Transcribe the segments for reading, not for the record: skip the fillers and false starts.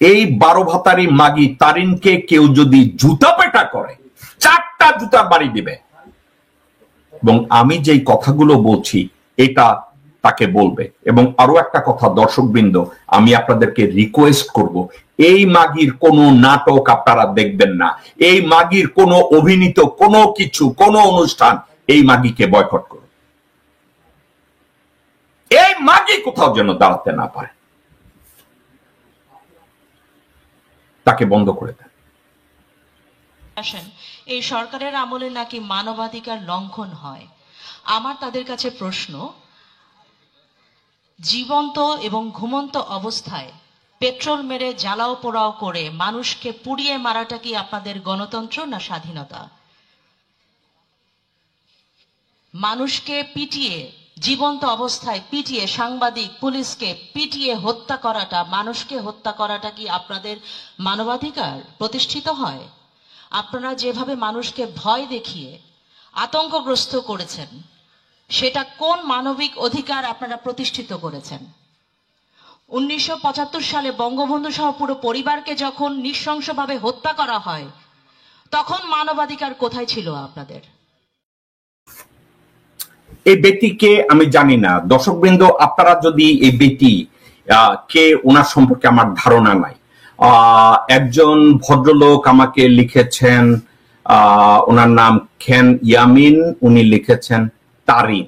এই 12 ভাতারি মাগি তারিনকে কেউ যদি জুতা পেটা করে 4টা জুতার বাড়ি দিবে। এবং আমি যেই কথাগুলো বলছি এটা তাকে বলবে। এবং আরো একটা কথা দর্শকবৃন্দ, আমি আপনাদেরকে রিকোয়েস্ট করব, এই মাগির কোনো নাটক আপনারা দেখবেন না, এই মাগির কোনো অভিনীত কোনো কিছু, কোনো অনুষ্ঠান, এই মাগিকে বয়কট করুন। এই মাগি কোথাও যেন দাঁড়াতে না পারে, তাকে বন্ধ করে দেন। এই সরকারের আমলে নাকি মানবাধিকার লঙ্ঘন হয়। আমার তাদের কাছে প্রশ্ন, জীবন্ত এবং ঘুমন্ত অবস্থায় পেট্রোল মেরে জ্বালাও পোড়াও করে মানুষকে পুড়িয়ে মারাটা কি আপনাদের গণতন্ত্র না স্বাধীনতা? মানুষকে পিটিয়ে, জীবন্ত অবস্থায় পিটিয়ে, সাংবাদিক পুলিশকে পিটিয়ে হত্যা করাটা, মানুষকে হত্যা করাটা কি আপনাদের মানবাধিকার প্রতিষ্ঠিত হয়? আপনারা যেভাবে মানুষকে ভয় দেখিয়ে আতঙ্কগ্রস্ত করেছেন, সেটা কোন মানবিক অধিকার আপনারা প্রতিষ্ঠিত করেছেন? 1975 সালে বঙ্গবন্ধু সহ পুরো পরিবারকে যখন নৃশংসভাবে হত্যা করা হয়, তখন মানবাধিকার কোথায় ছিল আপনাদের? এই ব্যক্তিকে আমি জানি না। দর্শকবৃন্দ, আপনারা যদি এই ব্যক্তি কে, ওনার সম্পর্কে আমার ধারণা নাই। একজন ভদ্রলোক আমাকে লিখেছেন, ওনার নাম খেন ইয়ামিন, উনি লিখেছেন তারিন।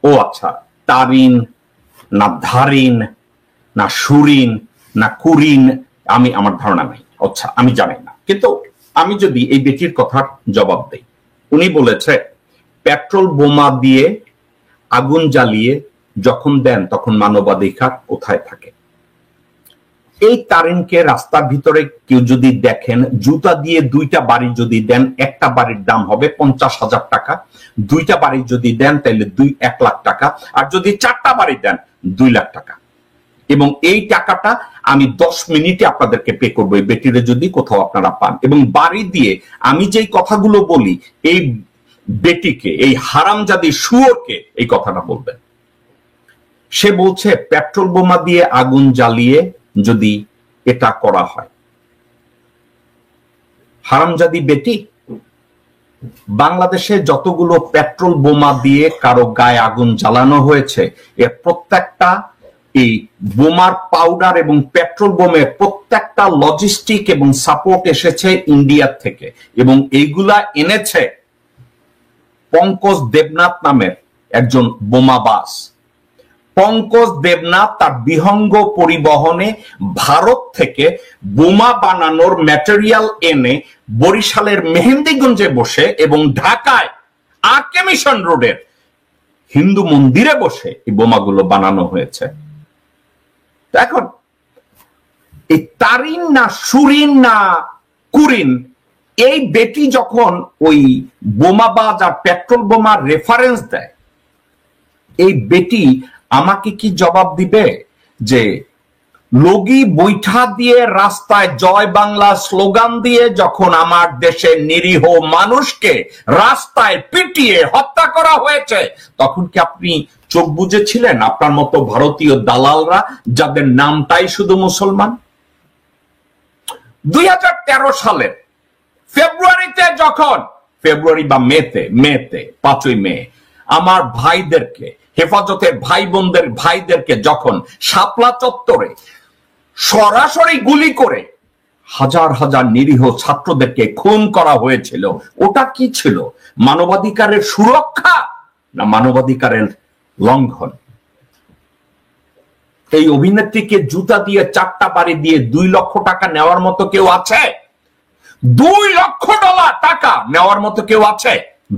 ও আচ্ছা, তারিন না ধারিন না সুরিন না কুরিন, আমার ধারণা নাই। আচ্ছা, আমি জানি না। কিন্তু আমি যদি এই ব্যক্তির কথার জবাব দেই, উনি বলেছে পেট্রোল বোমা দিয়ে আগুন জ্বালিয়ে যখন দেন তখন মানবাধিকার কোথায় থাকে? এই তারিনকে রাস্তার ভিতরে কেউ যদি দেখেন, জুতা দিয়ে 2টা বাড়ি যদি দেন, একটা বাড়ির দাম হবে 50,000 টাকা। 2টা বাড়ি যদি দেন তাহলে 1 লাখ টাকা। আর যদি 4টা বাড়ি দেন 2 লাখ টাকা। এবং এই টাকাটা আমি 10 মিনিটে আপনাদেরকে পে করবো, এই বেটিরে যদি কোথাও আপনারা পান। এবং বাড়ি দিয়ে আমি যেই কথাগুলো বলি, এই বেটিকে, এই হারামজাদি শুয়োরকে এই কথাটা বলবেন। সে বলছে পেট্রোল বোমা দিয়ে আগুন জ্বালিয়ে যদি এটা করা হয়। হারামজাদি বেটি, বাংলাদেশে যতগুলো পেট্রোল বোমা দিয়ে কারো গায়ে আগুন জ্বালানো হয়েছে, এর প্রত্যেকটা, এই বোমার পাউডার এবং পেট্রোল বোমের প্রত্যেকটা লজিস্টিক এবং সাপোর্ট এসেছে ইন্ডিয়া থেকে। এবং এইগুলা এনেছে পঙ্কজ দেবনাথ নামের একজন বোমাবাজ। পঙ্কজ দেবনাথ তার বিহঙ্গ পরিবহনে ভারত থেকে বোমা বানানোর ম্যাটেরিয়াল এনে বরিশালের মেহেন্দিগঞ্জে বসে এবং ঢাকায় আরকে মিশন রোডের হিন্দু মন্দিরে বসে এই বোমাগুলো বানানো হয়েছে। এখন এই তারিন না সুরিন না কুরিন, এই বেটি যখন ওই বোমাবাজ আর পেট্রোল বোমার রেফারেন্স দেয়, এই বেটি আমাকে কি জবাব দিবে যে লগি বৈঠা দিয়ে রাস্তায় জয় বাংলা স্লোগান দিয়ে যখন আমার দেশের নিরীহ মানুষকে রাস্তায় পিটিয়ে হত্যা করা হয়েছে, তখন কি আপনি চোখ বুজেছিলেন আপনার মতো ভারতীয় দালালরা, যাদের নামটাই শুধু মুসলমান? 2013 সালের ফেব্রুয়ারিতে, যখন ফেব্রুয়ারি বা মেতে 5ই মে আমার ভাইদেরকে, হেফাজতের ভাই বোনদের ভাইদেরকে যখন শাপলা চত্বরে সরাসরি গুলি করে হাজার হাজার নিরীহ ছাত্রদেরকে খুন করা হয়েছিল, ওটা কি ছিল? মানবাধিকারের সুরক্ষা না মানবাধিকারের লঙ্ঘন? এই অভিনেত্রীকে জুতা দিয়ে 4টা বাড়ি দিয়ে 2 লক্ষ টাকা নেওয়ার মতো কেউ আছে? 2 লক্ষ ডলার টাকা নেওয়ার মতো কেউ আছে?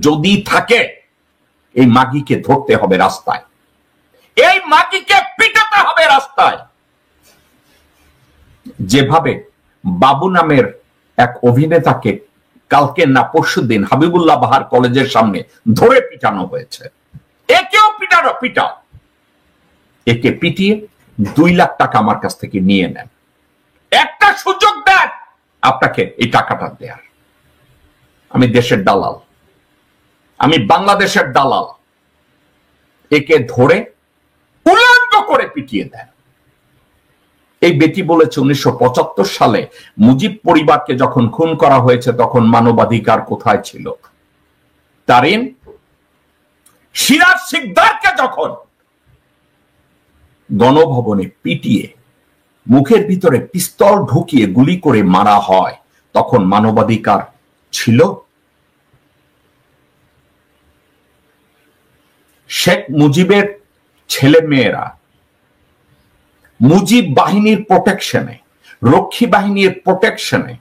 যদি থাকে, এই মাগিকে ধরতে হবে রাস্তায়, এই মাগিকে পিটাতে হবে রাস্তায়। যেভাবে বাবু নামের এক অভিনেতাকে কালকে না পরশুদিন হাবিবুল্লাহ বাহার কলেজের সামনে ধরে পিটানো হয়েছে, একেও পিটাও। একে পিটিয়ে 2 লাখ টাকা আমার কাছ থেকে নিয়ে নেন। একটা সুযোগ দেন আপনাকে এই টাকাটা দেয়ার। আমি দেশের দালাল, আমি বাংলাদেশের দালাল। একে ধরে উলঙ্গ করে পিটিয়ে দেন। এই বেটি বলেছে 1975 সালে মুজিব পরিবারকে যখন খুন করা হয়েছে তখন মানবাধিকার কোথায় ছিল। তারিন, সিরাজ শিকদারকে যখন গণভবনে পিটিয়ে মুখের ভিতরে পিস্তল ঢুকিয়ে গুলি করে মারা হয় তখন মানবাধিকার ছিল? শেখ মুজিবের ছেলে মেয়েরা মুজিব বাহিনীর প্রোটেকশনে, রক্ষী বাহিনীর প্রোটেকশনে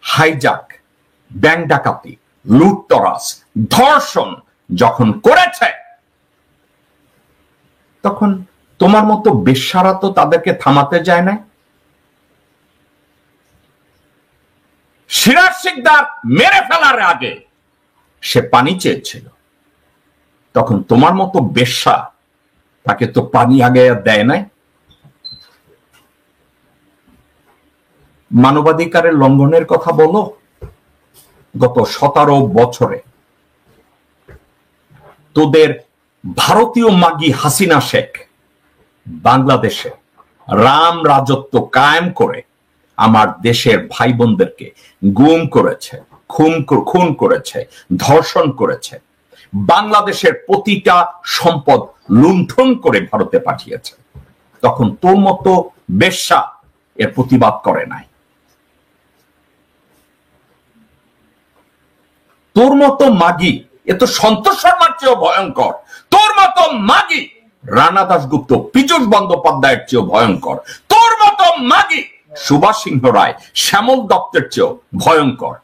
হাইজাক, ব্যাংক ডাকাতি, লুটতরাজ, ধর্ষণ যখন করেছে তখন তোমার মতো বেশ্যারা তো তাদেরকে থামাতে যায় না। সিরাজ শিকদার মেরে ফেলার আগে সে পানি চেয়েছিল, তখন তোমার মতো বেশ্যা তাকে তো পানি আগে দেয় নাই। মানবাধিকারের লঙ্ঘনের কথা বলো। গত 17 বছরে তোদের ভারতীয় মাগি হাসিনা শেখ বাংলাদেশে রাম রাজত্ব কায়েম করে আমার দেশের ভাই বোনদেরকে গুম করেছে, খুন করেছে, ধর্ষণ করেছে, বাংলাদেশের প্রতিটা সম্পদ লুণ্ঠন করে ভারতে পাঠিয়েছে। তখন তোর মতো বেশ্যা এর প্রতিবাদ করে নাই। তোর মতো মাগি এ তো সন্তোষ শর্মার চেয়েও ভয়ঙ্কর। তোর মতো মাগি রানা দাশগুপ্ত, পীযূষ বন্দ্যোপাধ্যায়ের চেয়েও ভয়ঙ্কর। তোর মতো মাগি সুভাষ সিংহ রায়, শ্যামল দত্তের চেয়েও ভয়ঙ্কর।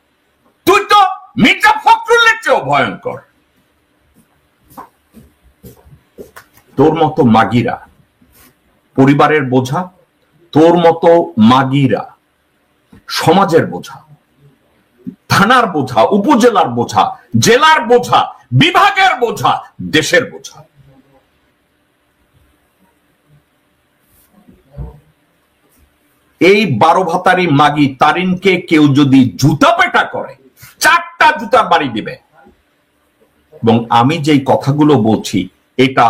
তুই তো মির্জা ফখরুলের চেয়েও ভয়ঙ্কর। তোর মতো মাগিরা পরিবারের বোঝা, তোর মতো মাগিরা সমাজের বোঝা, থানার বোঝা, উপজেলার বোঝা, জেলার বোঝা, বিভাগের বোঝা, দেশের বোঝা। এই 12 ভাতারি মাগি তারিনকে কেউ যদি জুতা পেটা করে 4টা জুতার বাড়ি দিবে। এবং আমি যেই কথাগুলো বলছি এটা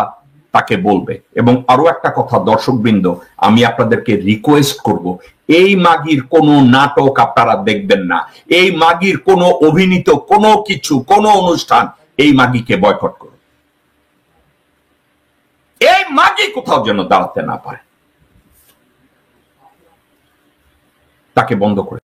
তাকে বলবে। এবং আরো একটা কথা দর্শকবৃন্দ, আমি আপনাদেরকে রিকোয়েস্ট করব, এই মাগির কোনো নাটক আপনারা দেখবেন না, এই মাগির কোনো অভিনীত কোনো কিছু, কোনো অনুষ্ঠান, এই মাগিকে বয়কট করুন। এই মাগি কোথাও যেন দাঁড়াতে না পারে, তাকে বন্ধ করে